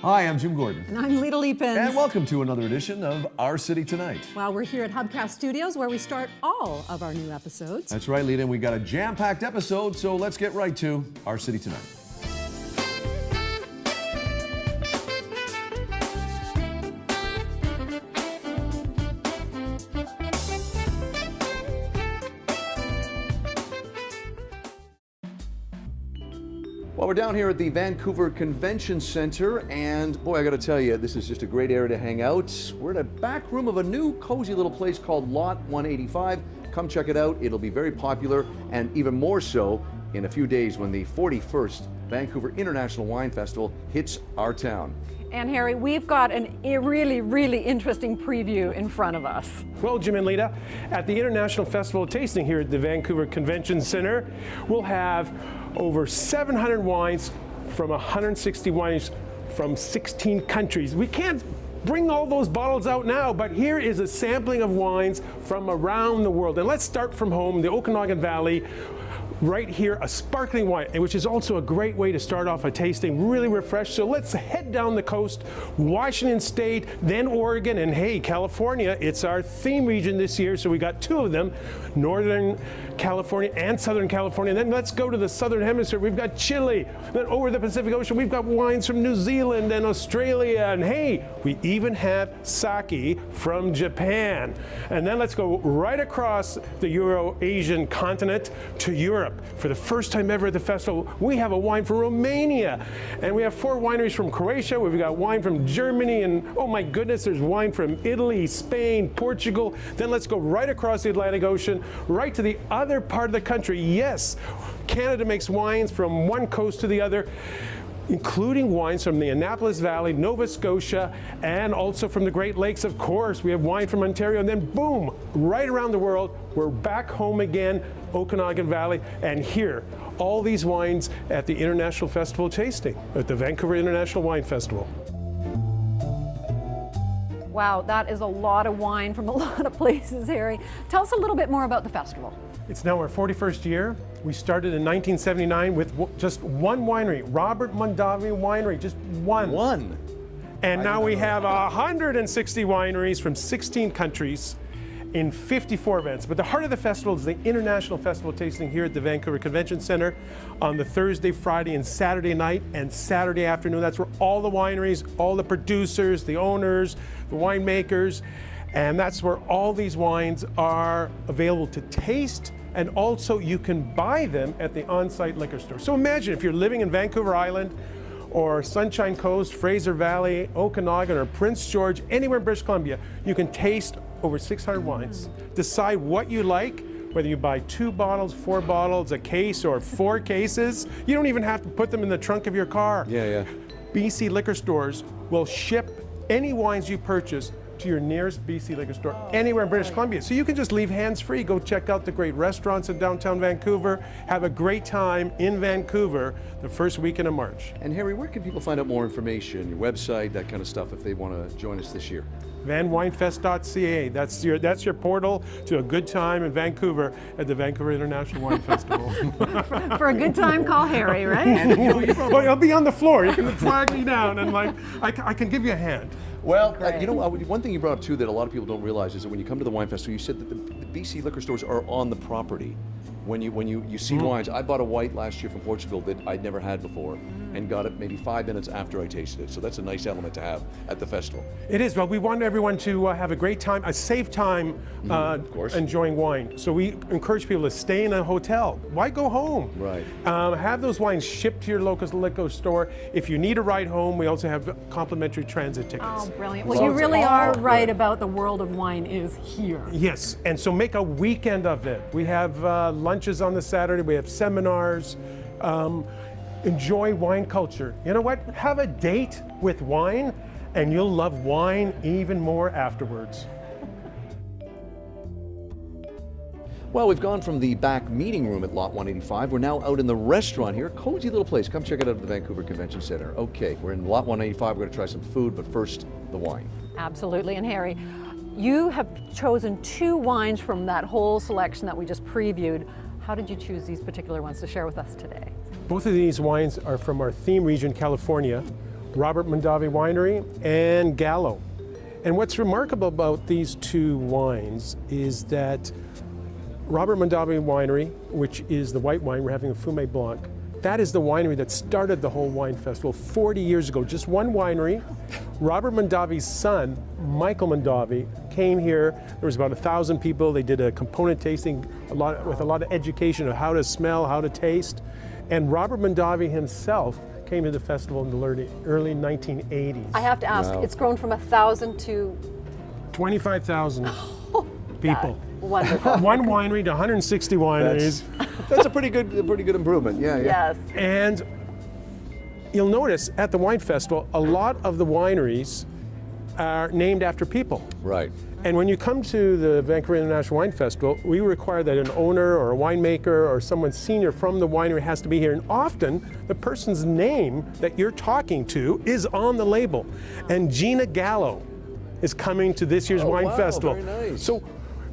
Hi, I'm Jim Gordon. And I'm Lita Leapins. And welcome to another edition of Our City Tonight. Well, we're here at Hubcast Studios where we start all of our new episodes. That's right, Lita, and we got a jam-packed episode, so let's get right to Our City Tonight. Well, we're down here at the Vancouver Convention Center, and boy, I gotta tell you, this is just a great area to hang out. We're in a back room of a new cozy little place called Lot 185. Come check it out. It'll be very popular, and even more so in a few days when the 41st Vancouver International Wine Festival hits our town. And Harry, we've got a really interesting preview in front of us. Well, Jim and Lita, at the International Festival Tasting here at the Vancouver Convention Center, we'll have over 700 wines from 160 wineries from 16 countries. We can't bring all those bottles out now, but here is a sampling of wines from around the world. And let's start from home, the Okanagan Valley. Right here, a sparkling wine, which is also a great way to start off a tasting, really refreshed. So let's head down the coast, Washington State, then Oregon, and hey, California. It's our theme region this year, so we got two of them, Northern California and Southern California. And then let's go to the Southern Hemisphere. We've got Chile. Then over the Pacific Ocean, we've got wines from New Zealand and Australia. And hey, we even have sake from Japan. And then let's go right across the Euro-Asian continent to Europe. For the first time ever at the festival, we have a wine from Romania. And we have 4 wineries from Croatia. We've got wine from Germany. And oh my goodness, there's wine from Italy, Spain, Portugal. Then let's go right across the Atlantic Ocean, right to the other part of the country. Yes, Canada makes wines from one coast to the other, including wines from the Annapolis Valley, Nova Scotia, and also from the Great Lakes, of course. We have wine from Ontario, and then boom, right around the world, we're back home again, Okanagan Valley, and here, all these wines at the International Festival Tasting, at the Vancouver International Wine Festival. Wow, that is a lot of wine from a lot of places, Harry. Tell us a little bit more about the festival. It's now our 41st year. We started in 1979 with just one winery, Robert Mondavi Winery, just one. One? And now we have 160 wineries from 16 countries in 54 events. But the heart of the festival is the International Festival Tasting here at the Vancouver Convention Center on the Thursday, Friday, and Saturday night and Saturday afternoon. That's where all the wineries, all the producers, the owners, the winemakers, and that's where all these wines are available to taste, and also you can buy them at the on-site liquor store. So imagine if you're living in Vancouver Island or Sunshine Coast, Fraser Valley, Okanagan, or Prince George, anywhere in British Columbia, you can taste over 600 wines. Decide what you like, whether you buy 2 bottles, 4 bottles, a case, or 4 cases. You don't even have to put them in the trunk of your car. Yeah. BC liquor stores will ship any wines you purchase to your nearest BC liquor store anywhere in British Columbia. So you can just leave hands-free, go check out the great restaurants in downtown Vancouver, have a great time in Vancouver the first weekend of March. And Harry, where can people find out more information, your website, that kind of stuff, if they want to join us this year? vanwinefest.ca. That's your portal to a good time in Vancouver at the Vancouver International Wine Festival. For a good time, call Harry, right? Well, I'll be on the floor. You can flag me down, and I can give you a hand. Well, you know, one thing you brought up too that a lot of people don't realize is that when you come to the wine festival, you said that the BC liquor stores are on the property. When you see wines, I bought a white last year from Portugal that I'd never had before, and got it maybe 5 minutes after I tasted it. So that's a nice element to have at the festival. It is. Well, we want everyone to have a great time, a safe time, enjoying wine. So we encourage people to stay in a hotel. Why go home? Right. Have those wines shipped to your local liquor store. If you need a ride home, we also have complimentary transit tickets. Oh, brilliant. Well, you really are right about the world of wine is here. Yes, and so make a weekend of it. We have lunches on the Saturday, we have seminars. Enjoy wine culture. You know what? Have a date with wine, and you'll love wine even more afterwards. Well, we've gone from the back meeting room at Lot 185. We're now out in the restaurant here. Cozy little place. Come check it out at the Vancouver Convention Center. Okay, we're in Lot 185. We're going to try some food, but first, the wine. Absolutely. And Harry, you have chosen 2 wines from that whole selection that we just previewed. How did you choose these particular ones to share with us today? Both of these wines are from our theme region, California. Robert Mondavi Winery and Gallo. And what's remarkable about these two wines is that Robert Mondavi Winery, which is the white wine, we're having a Fumé Blanc, that is the winery that started the whole wine festival 40 years ago. Just one winery. Robert Mondavi's son, Michael Mondavi, came here. There was about 1,000 people. They did a component tasting with a lot of education of how to smell, how to taste. And Robert Mondavi himself came to the festival in the early 1980s. I have to ask, it's grown from 1,000 to 25,000 people. wonderful. One winery to 160 wineries. That's a pretty good improvement. Yeah, yeah. Yes. And you'll notice at the wine festival, a lot of the wineries are named after people. Right. And when you come to the Vancouver International Wine Festival, we require that an owner or a winemaker or someone senior from the winery has to be here. And often the person's name that you're talking to is on the label. And Gina Gallo is coming to this year's wine festival. Very nice. So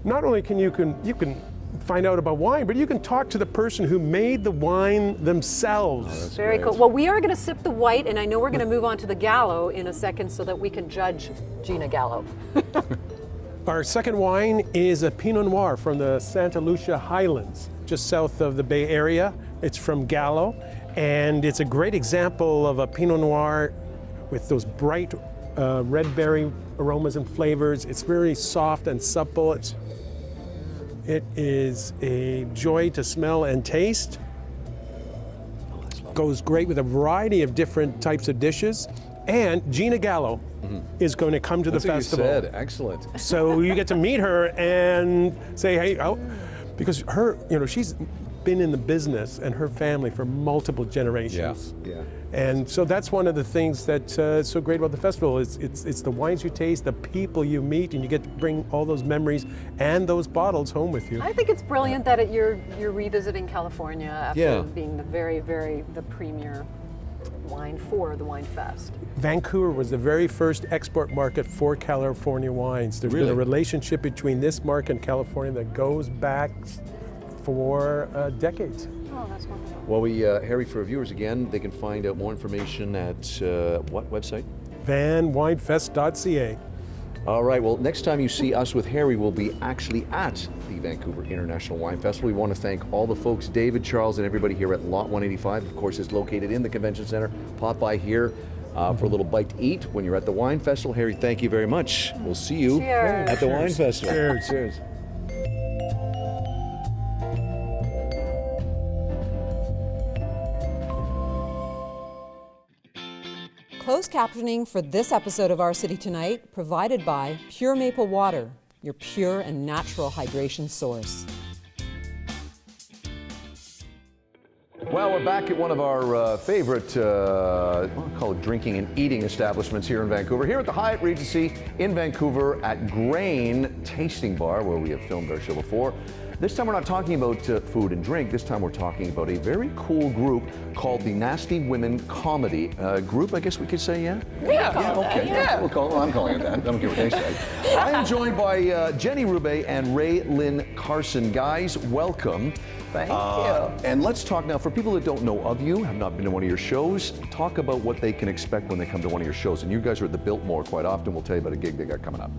not only can you can find out about wine, but you can talk to the person who made the wine themselves. Very cool. Well, we are going to sip the white, and I know we're going to move on to the Gallo in a second so that we can judge Gina Gallo. Our second wine is a Pinot Noir from the Santa Lucia Highlands, just south of the Bay Area. It's from Gallo, and it's a great example of a Pinot Noir with those bright red berry aromas and flavors. It's very soft and supple. It is a joy to smell and taste. Goes great with a variety of different types of dishes. And Gina Gallo is going to come to the festival. That's what you said. Excellent. So you get to meet her and say, hey, because she's been in the business and her family for multiple generations. Yeah. And so that's one of the things that's so great about the festival. It's the wines you taste, the people you meet, and you get to bring all those memories and those bottles home with you. I think it's brilliant that you're revisiting California after being the premier wine for the Wine Fest. Vancouver was the very first export market for California wines. There's been a relationship between this market and California that goes back for decades. Oh, that's wonderful. Well, Harry, for our viewers again, they can find out more information at what website? vanwinefest.ca. All right, well, next time you see us with Harry, we'll be actually at the Vancouver International Wine Festival. We want to thank all the folks, David, Charles, and everybody here at Lot 185. Of course, it's located in the convention center. Pop by here for a little bite to eat when you're at the wine festival. Harry, thank you very much. We'll see you at the wine festival. Cheers. Cheers. Closed captioning for this episode of Our City Tonight provided by Pure Maple Water, your pure and natural hydration source. Well, we're back at one of our favorite, I'll call it drinking and eating establishments here in Vancouver. Here at the Hyatt Regency in Vancouver at Grain Tasting Bar, where we have filmed our show before. This time we're not talking about food and drink. This time we're talking about a very cool group called the Nasty Women Comedy Group, I guess we could say, yeah? Yeah, okay. yeah. I'm calling it that. I don't care what they say. I am joined by Jenny Roubaix and Ray Lynn Carson. Guys, welcome. Thank you. And let's talk now, for people that don't know of you, have not been to one of your shows, talk about what they can expect when they come to one of your shows. And you guys are at the Biltmore quite often. We'll tell you about a gig they got coming up.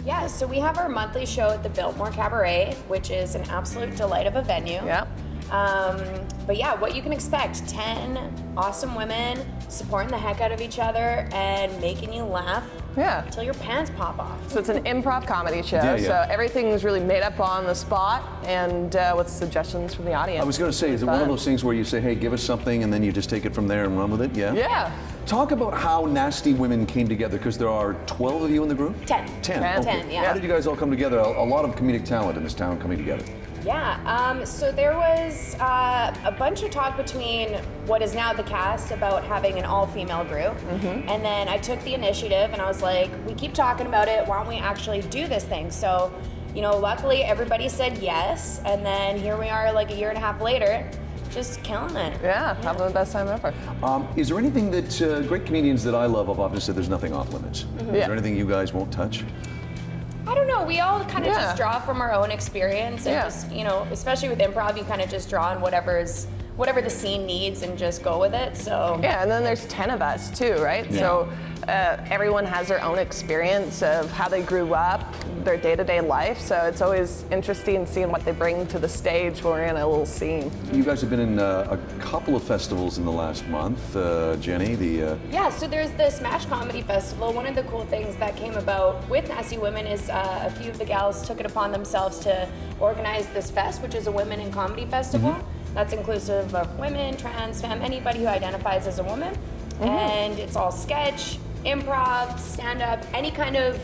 Yeah, so we have our monthly show at the Biltmore Cabaret, which is an absolute delight of a venue. Yep. But yeah, what you can expect, 10 awesome women supporting the heck out of each other and making you laugh until your pants pop off. So it's an improv comedy show, Yeah, yeah. so everything's really made up on the spot and with suggestions from the audience. I was going to say, is it one of those things where you say, hey, give us something, and then you just take it from there and run with it? Yeah? Yeah. Talk about how Nasty Women came together, because there are 12 of you in the group? 10. 10. 10, Okay. yeah. How did you guys all come together? A lot of comedic talent in this town coming together. Yeah, so there was a bunch of talk between what is now the cast about having an all-female group, and then I took the initiative and I was like, we keep talking about it, why don't we actually do this thing? So, luckily everybody said yes, and then here we are like a year and a half later, just killing it. Yeah, having the best time ever. Is there anything that great comedians that I love have often said there's nothing off limits? Is there anything you guys won't touch? I don't know, we all kind of just draw from our own experience and Yeah. just, especially with improv, you kind of just draw on whatever's whatever the scene needs and just go with it. So Yeah, and then there's 10 of us too, right? Yeah. So everyone has their own experience of how they grew up, their day-to-day life. So it's always interesting seeing what they bring to the stage when we're in a little scene. You guys have been in a couple of festivals in the last month. Jenny, yeah, so there's the Smash Comedy Festival. One of the cool things that came about with Nasty Women is a few of the gals took it upon themselves to organize this fest, which is a women in comedy festival. That's inclusive of women, trans, femme, anybody who identifies as a woman. And it's all sketch, improv, stand-up, any kind of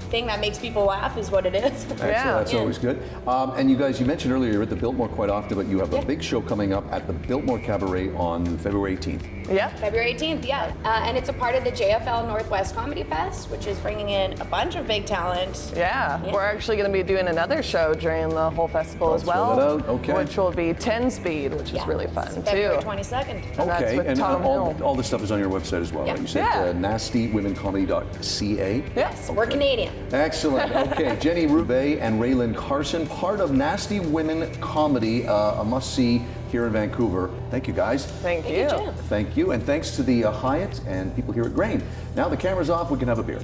thing that makes people laugh is what it is. Excellent. That's always good. And you guys, you mentioned earlier you're at the Biltmore quite often, but you have a big show coming up at the Biltmore Cabaret on February 18th. Yeah. February 18th, yeah. And it's a part of the JFL Northwest Comedy Fest, which is bringing in a bunch of big talent. Yeah, we're actually going to be doing another show during the whole festival as well, throw that out. Okay. which will be 10 speed, which is really fun too. February 22nd. And that's Okay, with and Tom Hill. all this stuff is on your website as well, Yeah. right? You said Yeah. nastywomencomedy.ca. Yes, We're Canadian. Excellent. Okay, Jenny Roubaix and Raylan Carson, part of Nasty Women Comedy, a must-see here in Vancouver. Thank you, guys. Thank you. Jim. Thank you, and thanks to the Hyatt and people here at Grain. Now the camera's off, we can have a beer.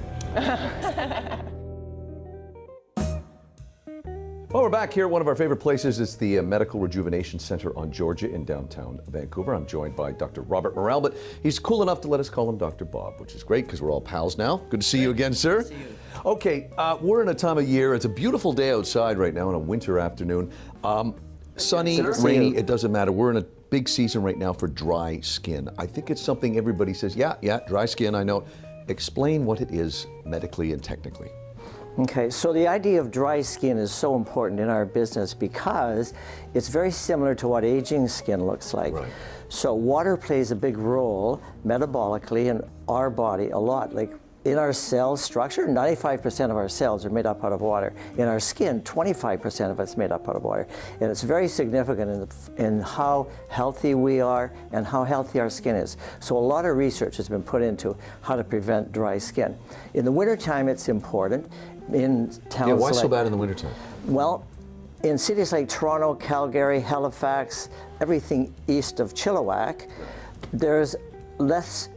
Well, we're back here. One of our favorite places is the Medical Rejuvenation Center on Georgia in downtown Vancouver. I'm joined by Dr. Robert Morrell, but he's cool enough to let us call him Dr. Bob, which is great because we're all pals now. Good to see you again, sir. Good to see you. Okay, we're in a time of year. It's a beautiful day outside right now on a winter afternoon. Sunny, rainy, it doesn't matter. We're in a big season right now for dry skin. I think it's something everybody says, yeah, dry skin, I know. Explain what it is medically and technically. Okay, so the idea of dry skin is so important in our business because it's very similar to what aging skin looks like. Right. So water plays a big role metabolically in our body a lot. Like in our cell structure, 95% of our cells are made up out of water. In our skin, 25% of it's made up out of water. And it's very significant in how healthy we are and how healthy our skin is. So a lot of research has been put into how to prevent dry skin. In the wintertime, it's important. In towns Why so bad in the wintertime? Well, in cities like Toronto, Calgary, Halifax, everything east of Chilliwack, there's less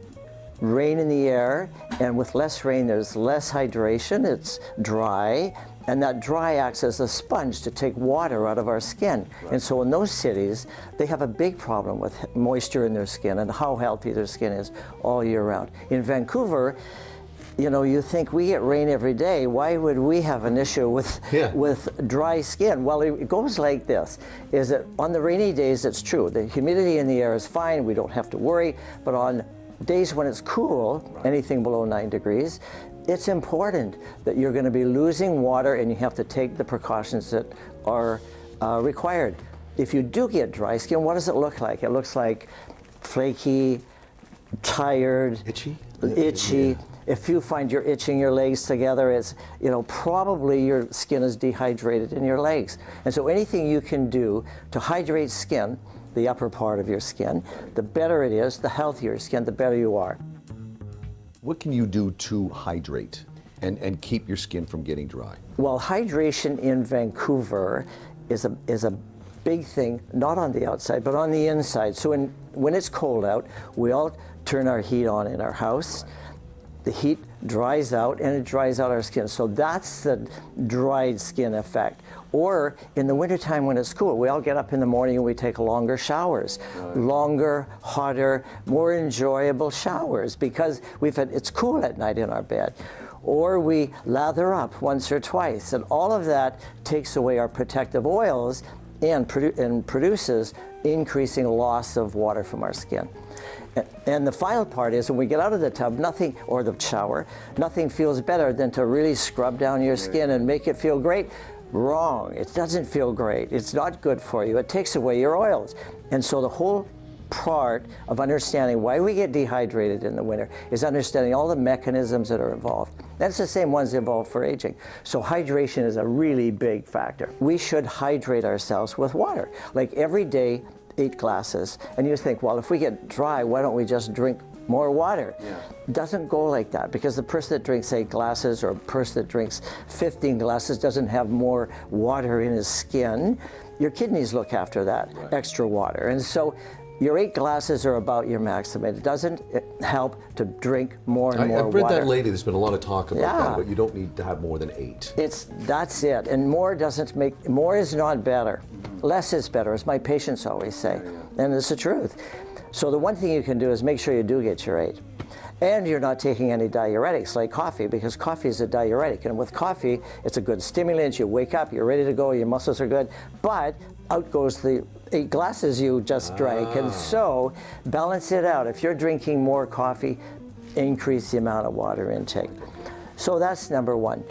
rain in the air, and with less rain there's less hydration, it's dry, and that dry acts as a sponge to take water out of our skin. Right. And so in those cities, they have a big problem with moisture in their skin and how healthy their skin is all year round. In Vancouver, you know, you think we get rain every day. Why would we have an issue with dry skin? Well, it goes like this, is that on the rainy days, it's true. The humidity in the air is fine. We don't have to worry. But on days when it's cool, anything below 9 degrees, it's important that you're going to be losing water and you have to take the precautions that are required. If you do get dry skin, what does it look like? It looks like flaky, tired, itchy. Yeah. If you find you're itching your legs together, it's, you know, probably your skin is dehydrated in your legs. And so anything you can do to hydrate skin, the upper part of your skin, the better it is, the healthier your skin, the better you are. What can you do to hydrate and keep your skin from getting dry? Well, hydration in Vancouver is a big thing, not on the outside, but on the inside. So when it's cold out, we all turn our heat on in our house. The heat dries out and it dries out our skin. So that's the dried skin effect. Or in the wintertime when it's cool, we all get up in the morning and we take longer showers. Longer, hotter, more enjoyable showers because it's cool at night in our bed. Or we lather up once or twice. And all of that takes away our protective oils and produces increasing loss of water from our skin. And the final part is when we get out of the tub, or the shower, nothing feels better than to really scrub down your skin and make it feel great. Wrong. It doesn't feel great. It's not good for you. It takes away your oils. And so the whole part of understanding why we get dehydrated in the winter is understanding all the mechanisms that are involved. That's the same ones involved for aging. So hydration is a really big factor. We should hydrate ourselves with water. Like every day, 8 glasses. And you think, well, if we get dry, why don't we just drink more water. Yeah. It doesn't go like that, because the person that drinks 8 glasses or a person that drinks 15 glasses doesn't have more water in his skin. Your kidneys look after that extra water. And so your 8 glasses are about your maximum. It doesn't help to drink more and more I've read water. that lately. There's been a lot of talk about Yeah. that, but you don't need to have more than 8. That's it. And more is not better. Less is better, as my patients always say. And it's the truth. So the one thing you can do is make sure you do get your 8. And you're not taking any diuretics like coffee, because coffee is a diuretic. And with coffee, it's a good stimulant. You wake up, you're ready to go, your muscles are good. But out goes the 8 glasses you just drank. And so balance it out. If you're drinking more coffee, increase the amount of water intake. So that's number 1.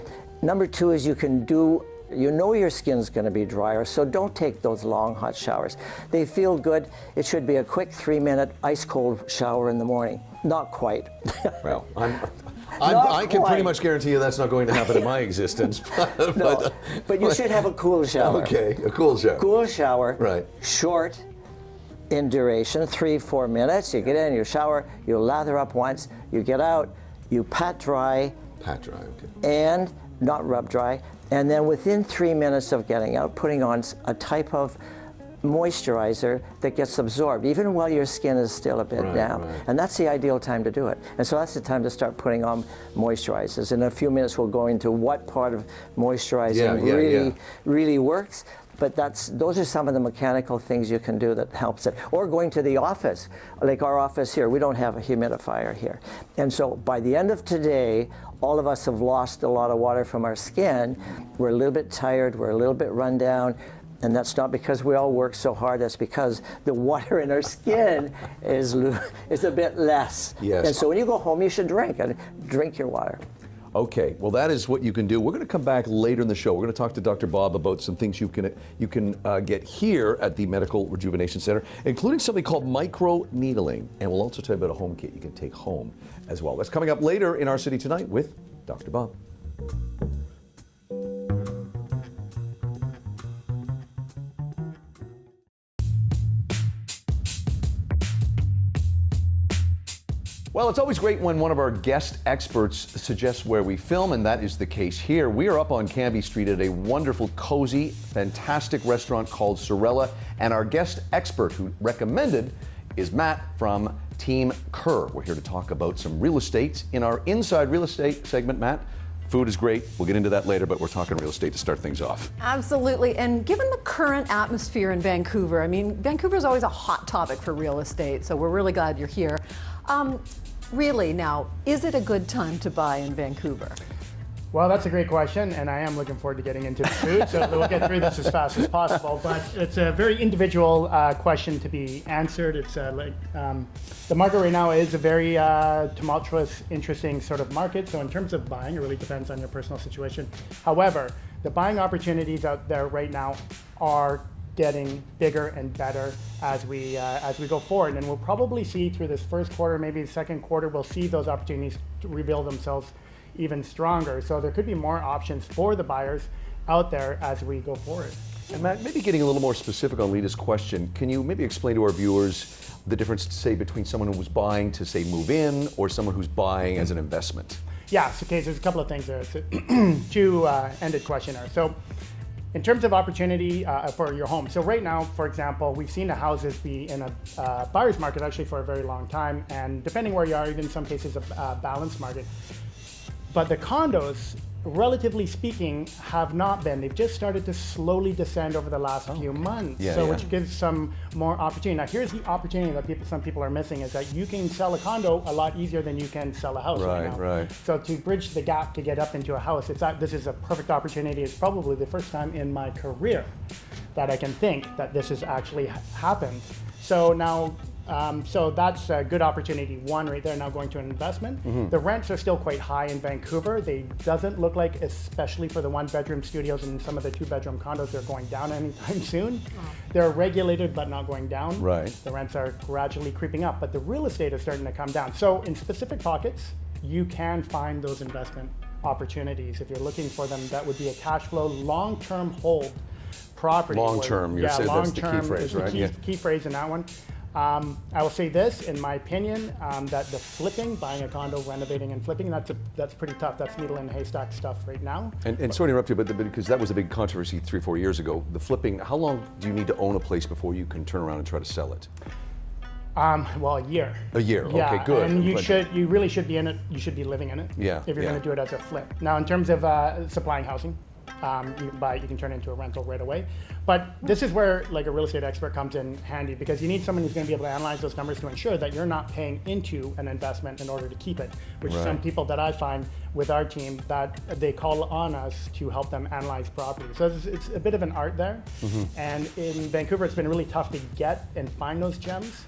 Number 2 is you know your skin's going to be drier, so don't take those long hot showers. They feel good. It should be a quick 3-minute ice cold shower in the morning. Not quite. Well, I can pretty much guarantee you that's not going to happen in my existence. But you should have a cool shower. Okay, a cool shower. Cool shower. Right. Short in duration, 3-4 minutes. You get in, you shower, you lather up once, you get out, you pat dry. Pat dry, okay. And not rub dry. And then within 3 minutes of getting out, putting on a type of moisturizer that gets absorbed, even while your skin is still a bit damp. Right. And that's the ideal time to do it. And so that's the time to start putting on moisturizers. In a few minutes, we'll go into what part of moisturizing really works. But those are some of the mechanical things you can do that helps it. Or going to the office, like our office here, we don't have a humidifier here. And so by the end of today, all of us have lost a lot of water from our skin. We're a little bit tired, we're a little bit run down, and that's not because we all work so hard, that's because the water in our skin is a bit less. Yes. And so when you go home, you should drink your water. Okay, well that is what you can do. We're going to come back later in the show. We're going to talk to Dr. Bob about some things you can get here at the Medical Rejuvenation Center, including something called micro needling, and we'll also tell you about a home kit you can take home as well. That's coming up later in Our City Tonight with Dr. Bob. Well, it's always great when one of our guest experts suggests where we film, and that is the case here. We are up on Cambie Street at a wonderful, cozy, fantastic restaurant called Sorella, and our guest expert who recommended is Matt from Team Kerr. We're here to talk about some real estate in our Inside Real Estate segment. Matt, food is great. We'll get into that later, but we're talking real estate to start things off. Absolutely, and given the current atmosphere in Vancouver, I mean, Vancouver is always a hot topic for real estate, so we're really glad you're here. Really, now, is it a good time to buy in Vancouver? Well, that's a great question, and I am looking forward to getting into the food, so we'll get through this as fast as possible. But it's a very individual question to be answered. It's the market right now is a very tumultuous, interesting sort of market. So in terms of buying, it really depends on your personal situation. However, the buying opportunities out there right now are getting bigger and better as we go forward, and we'll probably see through this first quarter, maybe the second quarter, we'll see those opportunities to reveal themselves even stronger. So there could be more options for the buyers out there as we go forward. And Matt, maybe getting a little more specific on Lita's question, can you maybe explain to our viewers the difference, say, between someone who's buying to, say, move in, or someone who's buying as an investment? Yeah, so okay, so there's a couple of things there. It's a two-ended question there. So in terms of opportunity for your home, so right now, for example, we've seen the houses be in a buyer's market actually for a very long time, and depending where you are, even in some cases a balanced market. But the condos, relatively speaking, have not been. They've just started to slowly descend over the last few months, which gives some more opportunity. Now, here's the opportunity that some people are missing, is that you can sell a condo a lot easier than you can sell a house right now. Right. So to bridge the gap to get up into a house, this is a perfect opportunity. It's probably the first time in my career that I can think that this has actually happened. So now, so that's a good opportunity one right there, now going to an investment. Mm-hmm. The rents are still quite high in Vancouver. They doesn't look like, especially for the one-bedroom studios and some of the two-bedroom condos, they're going down anytime soon. Oh. They're regulated but not going down. Right. The rents are gradually creeping up, but the real estate is starting to come down. So in specific pockets, you can find those investment opportunities. If you're looking for them, that would be a cash flow, long-term hold property. Long-term, you're saying that's the key phrase, right? The key phrase in that one. I will say this, in my opinion, that the flipping, buying a condo, renovating and flipping, that's pretty tough. That's needle in a haystack stuff right now. And sorry to interrupt you, but because that was a big controversy 3-4 years ago, the flipping, how long do you need to own a place before you can turn around and try to sell it? Well, a year. A year, Yeah, okay, good. and you really should be in it. You should be living in it. Yeah, If you're yeah. going to do it as a flip. Now, in terms of supplying housing, you can turn it into a rental right away. But this is where like a real estate expert comes in handy, because you need someone who's going to be able to analyze those numbers to ensure that you're not paying into an investment in order to keep it. Which Right. some people that I find with our team, that they call on us to help them analyze property. So it's a bit of an art there. And in Vancouver, it's been really tough to get and find those gems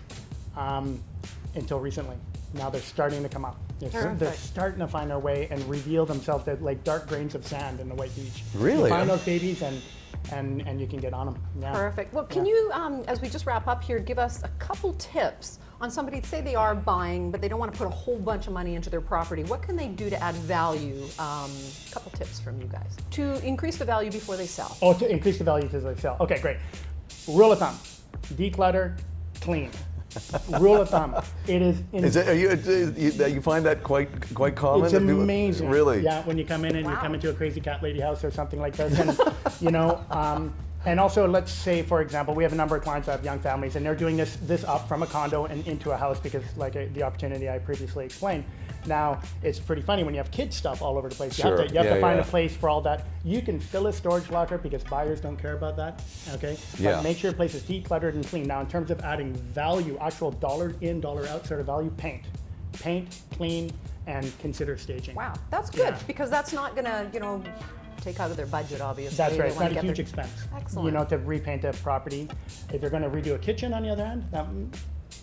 until recently. Now they're starting to come up. They're starting to find their way and reveal themselves. They're like dark grains of sand in the white beach. Really? You find those babies and you can get on them. Yeah. Perfect. Well, can you, as we just wrap up here, give us a couple tips on somebody, say they are buying, but they don't want to put a whole bunch of money into their property. What can they do to add value? A couple tips from you guys to increase the value before they sell. Oh, to increase the value as they sell. Okay, great. Rule of thumb: declutter, clean. Rule of thumb. It is. You find that quite common? It's that people- amazing. Really? Yeah, when you come in and you come into a crazy cat lady house or something like this, and and also let's say, for example, we have a number of clients that have young families, and they're doing this up from a condo and into a house because, like the opportunity I previously explained. Now it's pretty funny when you have kids stuff all over the place. You have to find a place for all that. You can fill a storage locker because buyers don't care about that. Okay. Yeah. But make sure your place is decluttered and clean. Now, in terms of adding value, actual dollar in, dollar out sort of value, paint, clean, and consider staging. Wow, that's good, Yeah. because that's not going to, take out of their budget, obviously. That's right. They It's wanna not a get huge their- expense. Excellent. To repaint a property. If you're going to redo a kitchen, on the other hand, that,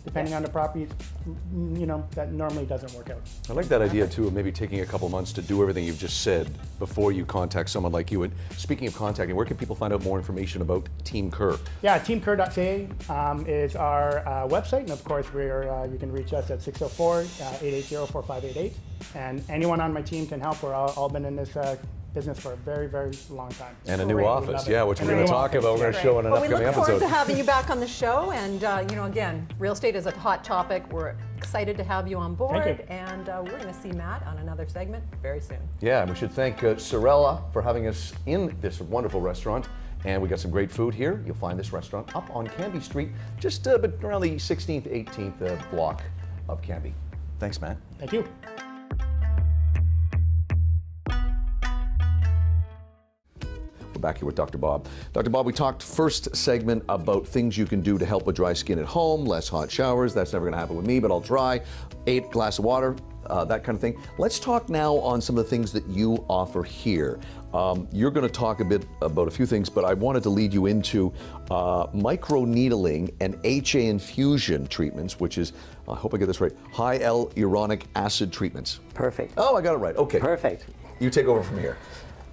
depending on the property, that normally doesn't work out. I like that idea too of maybe taking a couple months to do everything you've just said before you contact someone like you. And speaking of contacting, where can people find out more information about Team Kerr? Yeah, teamkerr.ca is our website, and of course, you can reach us at 604-880-4588. And anyone on my team can help. We're all been in this business for a very, very long time. And a new Great. office, love it. yeah, which And we're a going to new talk office, about. We're going to show in an Well, we upcoming look forward episode. to having you back on the show, and again, real estate is a hot topic. We're excited to have you on board, Thank you. and we're going to see Matt on another segment very soon. Yeah, and we should thank Sorella for having us in this wonderful restaurant. And we got some great food here. You'll find this restaurant up on Canby Street, just around the 16th, 18th block of Canby. Thanks, Matt. Thank you. We're back here with Dr. Bob. Dr. Bob, we talked first segment about things you can do to help with dry skin at home, less hot showers. That's never going to happen with me, but I'll try. 8 glass of water, that kind of thing. Let's talk now on some of the things that you offer here. You're going to talk a bit about a few things, but I wanted to lead you into microneedling and HA infusion treatments, which is, I hope I get this right, high hyaluronic acid treatments. Perfect. Oh, I got it right. Okay. Perfect. You take over from here.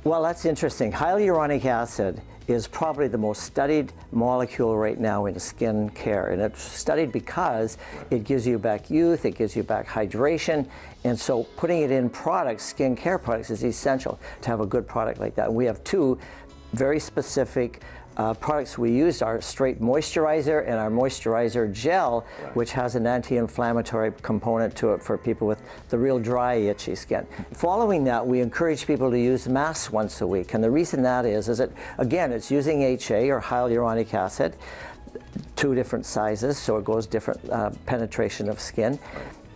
Well, that's interesting. Hyaluronic acid is probably the most studied molecule right now in skin care. And it's studied because it gives you back youth, it gives you back hydration. And so putting it in products, skin care products, is essential to have a good product like that. And we have 2 very specific products we use, our straight moisturizer and our moisturizer gel, which has an anti-inflammatory component to it for people with the real dry, itchy skin. Following that, we encourage people to use masks once a week. And the reason that is that, again, it's using HA or hyaluronic acid, 2 different sizes, so it goes different penetration of skin.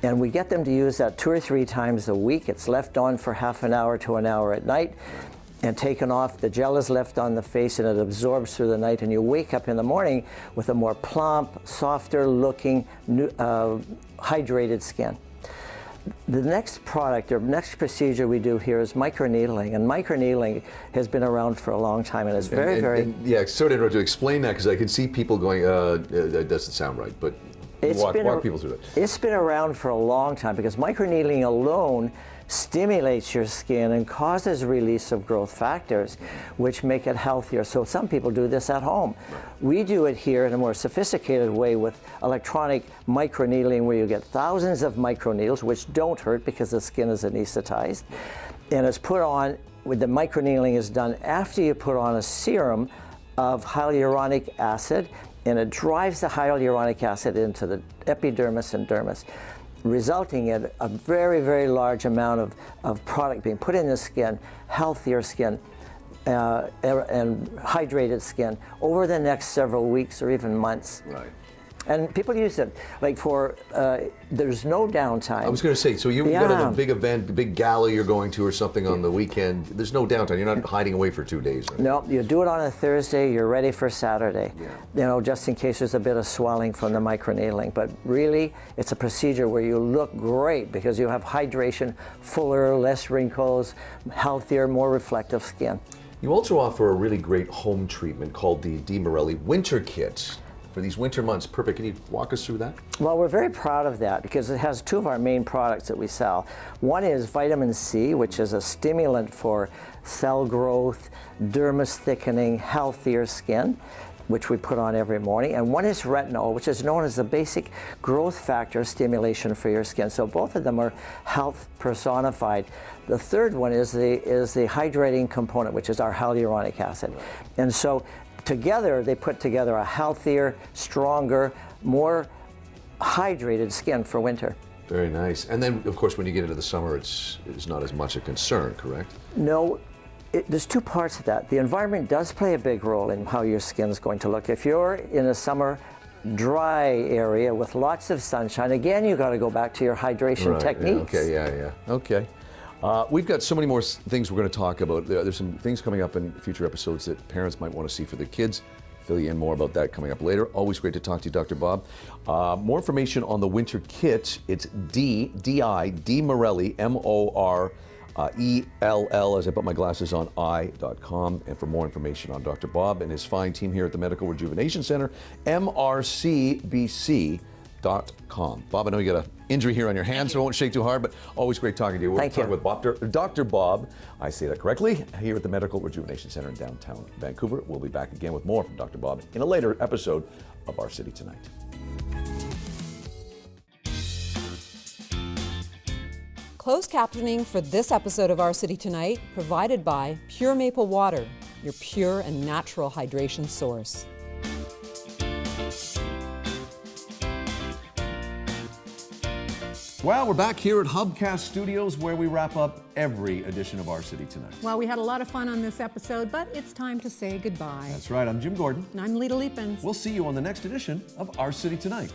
And we get them to use that 2 or 3 times a week. It's left on for half an hour to an hour at night and taken off. The gel is left on the face and it absorbs through the night, and you wake up in the morning with a more plump, softer looking, hydrated skin. The next product or next procedure we do here is microneedling, and microneedling has been around for a long time and is very yeah, sorry to interrupt you. Explain that, because I can see people going, that doesn't sound right, but walk people through it. It's been around for a long time because microneedling alone stimulates your skin and causes release of growth factors, which make it healthier. So some people do this at home. We do it here in a more sophisticated way with electronic microneedling, where you get thousands of microneedles, which don't hurt because the skin is anesthetized. And it's put on, with the microneedling is done after you put on a serum of hyaluronic acid, and it drives the hyaluronic acid into the epidermis and dermis, resulting in a very, very large amount of product being put in the skin, healthier skin, and hydrated skin over the next several weeks or even months. Right. And people use it like for, there's no downtime. I was going to say, so you've got a big event, a big gala you're going to or something on the weekend. There's no downtime. You're not hiding away for 2 days. Right? No, you do it on a Thursday, you're ready for Saturday. Yeah. You know, just in case there's a bit of swelling from the microneedling. But really, it's a procedure where you look great because you have hydration, fuller, less wrinkles, healthier, more reflective skin. You also offer a really great home treatment called the Di Morelli Winter Kit. For these winter months, perfect. Can you walk us through that? Well, we're very proud of that because it has two of our main products that we sell. One is vitamin C, which is a stimulant for cell growth, dermis thickening, healthier skin, which we put on every morning. And one is retinol, which is known as the basic growth factor stimulation for your skin. So both of them are health personified. The third one is the hydrating component, which is our hyaluronic acid. And so together, they put together a healthier, stronger, more hydrated skin for winter. Very nice. And then, of course, when you get into the summer, it's not as much a concern, correct? No, there's two parts of that. The environment does play a big role in how your skin's going to look. If you're in a summer dry area with lots of sunshine, again, you got to go back to your hydration techniques. Yeah, okay. We've got so many more things we're going to talk about. There's some things coming up in future episodes that parents might want to see for their kids. Fill you in more about that coming up later. Always great to talk to you, Dr. Bob. More information on the winter kit. It's Di Morelli, MORELL, as I put my glasses on, I.com. And for more information on Dr. Bob and his fine team here at the Medical Rejuvenation Center, MRCBC.com. Bob, I know you got an injury here on your hand, so I won't shake too hard, but always great talking to you. We're talking with Dr. Bob, I say that correctly, here at the Medical Rejuvenation Center in downtown Vancouver. We'll be back again with more from Dr. Bob in a later episode of Our City Tonight. Closed captioning for this episode of Our City Tonight provided by Pure Maple Water, your pure and natural hydration source. Well, we're back here at Hubcast Studios where we wrap up every edition of Our City Tonight. Well, we had a lot of fun on this episode, but it's time to say goodbye. That's right. I'm Jim Gordon. And I'm Lita Leapins. We'll see you on the next edition of Our City Tonight.